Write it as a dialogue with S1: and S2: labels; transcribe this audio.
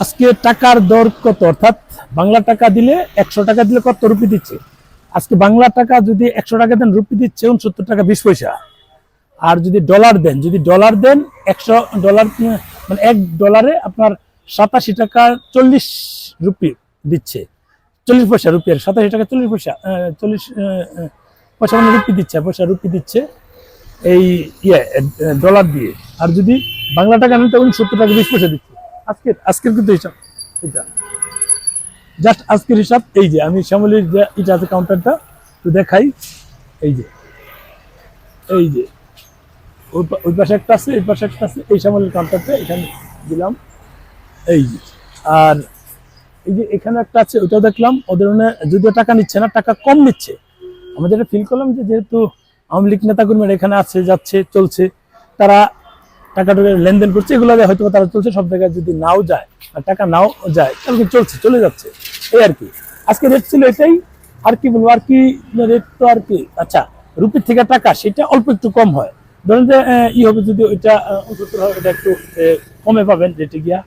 S1: আজকে টাকার দর কত, অর্থাৎ বাংলা টাকা দিলে 100 টাকা দিলে কত রুপি দিচ্ছে? আজকে বাংলা টাকা যদি 100 টাকা দেন, রুপি দিচ্ছে 69 টাকা 20 পয়সা। আর যদি ডলার দেন, 100 ডলার মানে $1 আপনার 87 টাকা 40 রুপি দিচ্ছে, 40 পয়সা রুপি, আর 87 টাকা 40 পয়সা 40 পয়সা মানে রুপি দিচ্ছে, রুপি দিচ্ছে এই ডলার দিয়ে। আর যদি বাংলা টাকা নেন তখন 70 টাকা 20 পয়সা দিচ্ছে। আজকের কিন্তু হিসাব এটা, জাস্ট আজকের হিসাব। এই যে আমি শ্যামলীর যে এটা আছে কাউন্টারটা তো দেখাই, এই যে ওই পাশে একটা আছে, এই পাশে একটা আছে, এই শ্যামলীর কাউন্টারটা এখানে দিলাম। এই যে আর এই যে এখানে একটা আছে, ওইটাও দেখলাম। ওদের যদিও টাকা নিচ্ছে না, টাকা কম নিচ্ছে। আমরা যেটা ফিল করলাম যে যেহেতু আওয়ামী লীগ নেতাকর্মীরা এখানে আছে, যাচ্ছে, চলছে, তারা টাকাটা লেনদেন করছে, এগুলো হয়তো তারা চলছে। সব জায়গায় যদি নাও যায়, টাকা নাও যায়, তাহলে চলছে, চলে যাচ্ছে, এই আর কি। আজকে রেট ছিল এটাই। আর কি বলবো, আর কি রেট তো আর কি, আচ্ছা রুপির থেকে টাকা সেটা অল্প একটু কম হয়। ধরেন যে হবে যদি ওইটা 69 হয়, ওটা একটু কমে পাবেন রেটে গিয়া।